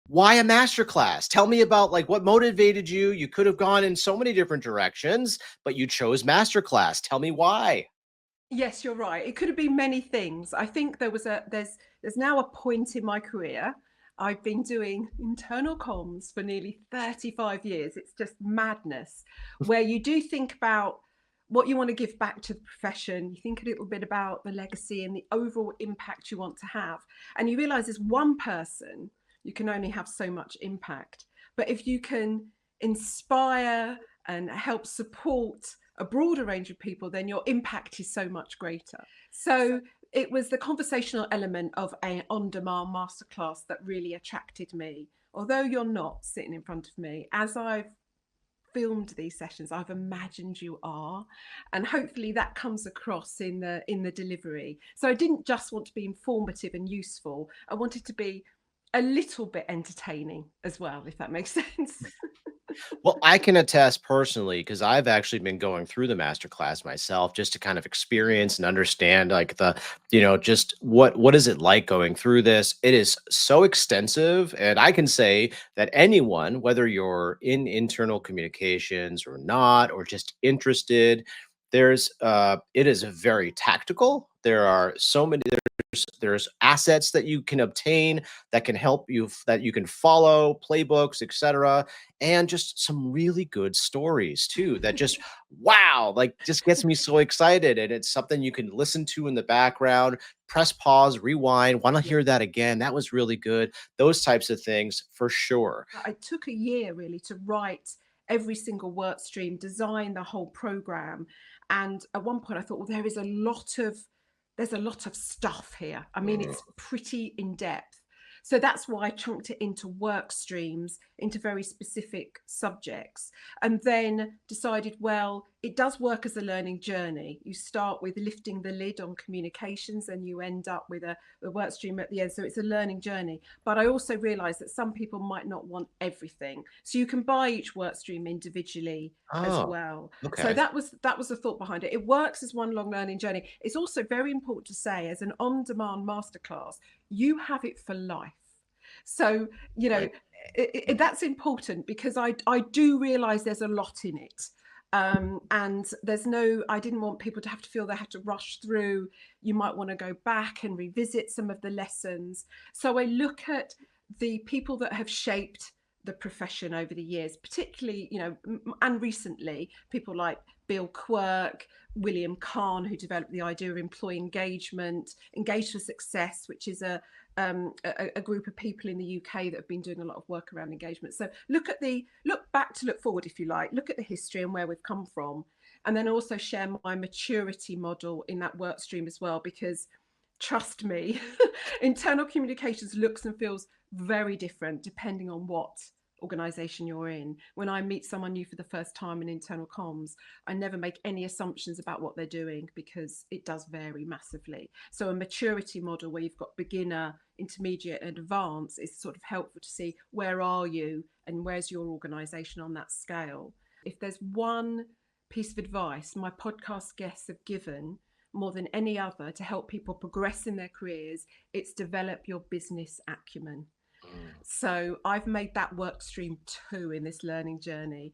Why a masterclass? Tell me about like what motivated you. You could have gone in so many different directions, but you chose masterclass. Tell me why. Yes, you're right. It could have been many things. I think there's now a point in my career. I've been doing internal comms for nearly 35 years. It's just madness, where you do think about what you want to give back to the profession. You think a little bit about the legacy and the overall impact you want to have. And you realize as one person, you can only have so much impact. But if you can inspire and help support a broader range of people, then your impact is so much greater. So it was the conversational element of an on-demand masterclass that really attracted me. Although you're not sitting in front of me, as I've filmed these sessions, I've imagined you are, and hopefully that comes across in the delivery. So I didn't just want to be informative and useful. I wanted to be a little bit entertaining as well, if that makes sense. Well, I can attest personally because I've actually been going through the masterclass myself just to kind of experience and understand like just what is it like going through this. It is so extensive, and I can say that anyone, whether you're in internal communications or not, or just interested, it is very tactical. There are so many there's assets that you can obtain that can help you that you can follow, playbooks, etc., and just some really good stories too that just wow, like just gets me so excited. And it's something you can listen to in the background, press pause, rewind, want to Yeah. hear that again, that was really good. Those types of things for sure. I took a year really to write every single work stream, design the whole program. And at one point I thought, well, there's a lot of stuff here. I mean, Mm. it's pretty in depth. So that's why I chunked it into work streams, into very specific subjects, and then decided, well, it does work as a learning journey. You start with lifting the lid on communications and you end up with a work stream at the end. So it's a learning journey. But I also realized that some people might not want everything. So you can buy each work stream individually as Oh, well. So okay. that was the thought behind it. It works as one long learning journey. It's also very important to say, as an on-demand masterclass, you have it for life. So, you know, Right. that's important because I do realize there's a lot in it. And I didn't want people to have to feel they had to rush through. You might want to go back and revisit some of the lessons. So I look at the people that have shaped the profession over the years, particularly, and recently, people like Bill Quirk, William Kahn, who developed the idea of employee engagement, Engage for Success, which is a group of people in the UK that have been doing a lot of work around engagement. So look back to look forward, if you like, look at the history and where we've come from, and then also share my maturity model in that work stream as well, because trust me, internal communications looks and feels very different depending on what organization you're in. When I meet someone new for the first time in internal comms, I never make any assumptions about what they're doing because it does vary massively. So a maturity model where you've got beginner, intermediate and advanced is sort of helpful to see where are you and where's your organization on that scale. If there's one piece of advice my podcast guests have given more than any other to help people progress in their careers, it's develop your business acumen. Mm. So I've made that work stream too in this learning journey.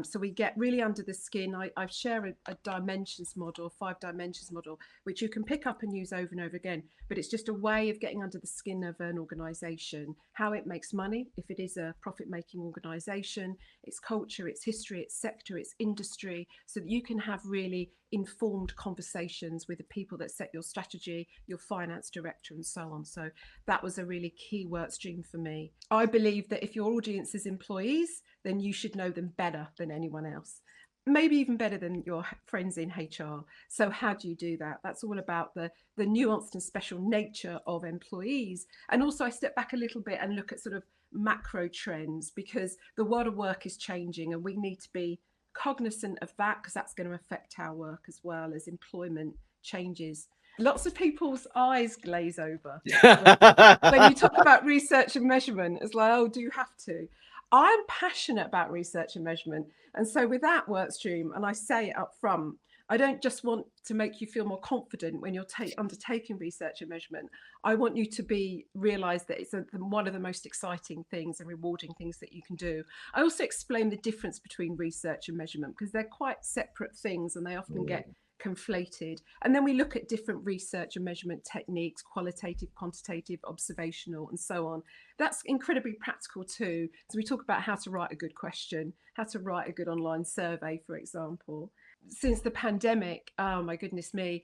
So we get really under the skin. I share a dimensions model, 5 dimensions model, which you can pick up and use over and over again. But it's just a way of getting under the skin of an organization, how it makes money, if it is a profit making organization, its culture, its history, its sector, its industry, so that you can have really informed conversations with the people that set your strategy, your finance director, and so on. So that was a really key work stream for me. I believe that if your audience is employees, then you should know them better than anyone else, maybe even better than your friends in HR. So how do you do that? That's all about the nuanced and special nature of employees. And also I step back a little bit and look at sort of macro trends, because the world of work is changing and we need to be cognizant of that, because that's going to affect our work as well as employment changes. Lots of people's eyes glaze over when you talk about research and measurement. It's like, oh, do you have to? I'm passionate about research and measurement. And so with that work stream, and I say it up front, I don't just want to make you feel more confident when you're undertaking research and measurement. I want you to realize that it's one of the most exciting things and rewarding things that you can do. I also explain the difference between research and measurement because they're quite separate things and they often get conflated. And then we look at different research and measurement techniques, qualitative, quantitative, observational, and so on. That's incredibly practical too. So we talk about how to write a good question, how to write a good online survey, for example. Since the pandemic, oh my goodness me,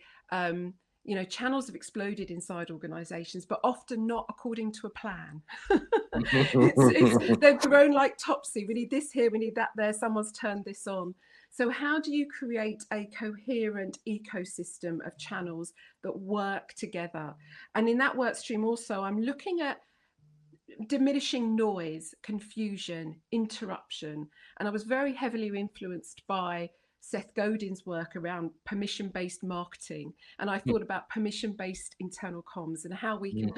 channels have exploded inside organizations, but often not according to a plan. They've grown like Topsy. We need this here, we need that there, someone's turned this on. So how do you create a coherent ecosystem of channels that work together? And in that work stream also, I'm looking at diminishing noise, confusion, interruption. And I was very heavily influenced by Seth Godin's work around permission-based marketing. And I thought about permission-based internal comms and how we can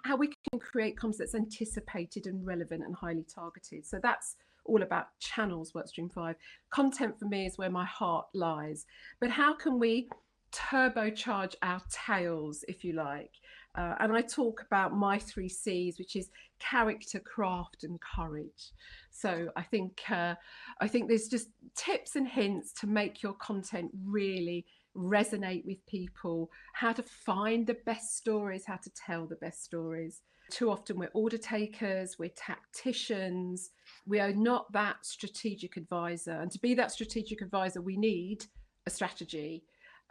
how we can create comms that's anticipated and relevant and highly targeted. So that's all about channels, workstream 5. Content for me is where my heart lies. But how can we turbocharge our tails, if you like? And I talk about my 3 C's, which is character, craft, and courage. So I think there's just tips and hints to make your content really resonate with people, how to find the best stories, how to tell the best stories. Too often we're order takers, we're tacticians, we are not that strategic advisor. And to be that strategic advisor, we need a strategy.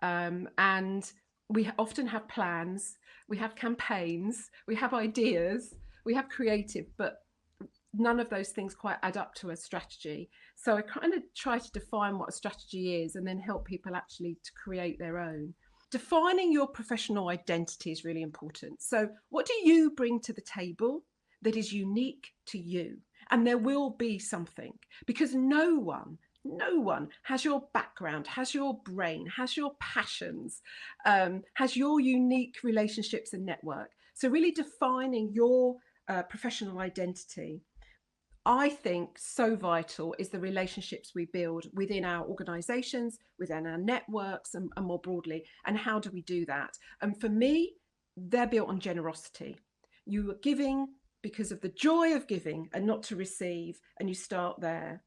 And we often have plans, we have campaigns, we have ideas, we have creative, but none of those things quite add up to a strategy. So I kind of try to define what a strategy is and then help people actually to create their own. Defining your professional identity is really important. So what do you bring to the table that is unique to you? And there will be something, because no one has your background, has your brain, has your passions, has your unique relationships and network. So really defining your professional identity, I think so vital is the relationships we build within our organizations, within our networks, and more broadly. And how do we do that? And for me, they're built on generosity. You are giving because of the joy of giving and not to receive, and you start there.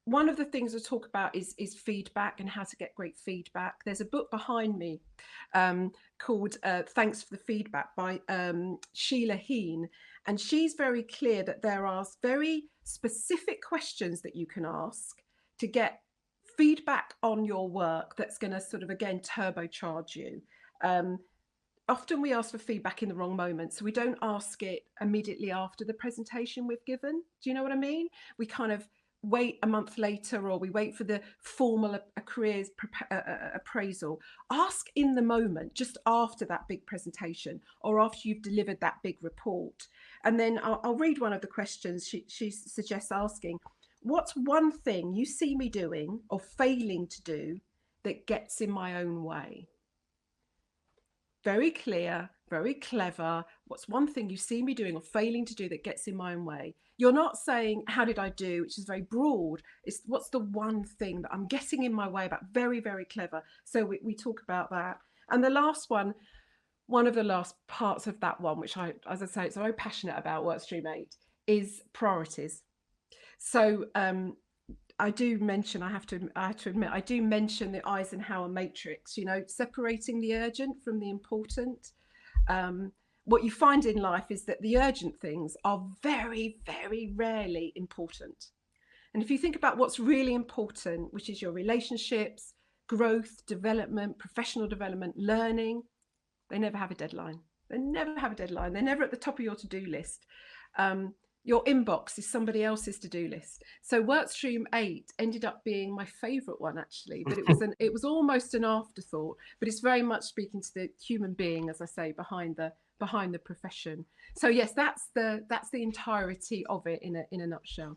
One of the things I talk about is feedback and how to get great feedback. There's a book behind me called Thanks for the Feedback by Sheila Heen. And she's very clear that there are very specific questions that you can ask to get feedback on your work that's going to sort of, again, turbocharge you. Often we ask for feedback in the wrong moment. So we don't ask it immediately after the presentation we've given. Do you know what I mean? We kind of wait a month later, or we wait for the formal careers appraisal. Ask in the moment, just after that big presentation or after you've delivered that big report. And then I'll read one of the questions she suggests asking. What's one thing you see me doing or failing to do that gets in my own way? Very clear, very clever. What's one thing you see me doing or failing to do that gets in my own way? You're not saying, how did I do, which is very broad. It's what's the one thing that I'm getting in my way about? Very, very clever. So we talk about that. And the last one of the last parts of that one, which I, as I say, it's very passionate about, Workstream 8, is priorities. So I do mention, I have to admit, I do mention the Eisenhower matrix, separating the urgent from the important. What you find in life is that the urgent things are very, very rarely important. And if you think about what's really important, which is your relationships, growth, development, professional development, learning, they never have a deadline. They never have a deadline. They're never at the top of your to-do list. Your inbox is somebody else's to-do list. So Workstream 8 ended up being my favorite one, actually, but it was almost an afterthought, but it's very much speaking to the human being, as I say, behind the profession. So yes, that's the entirety of it in a nutshell.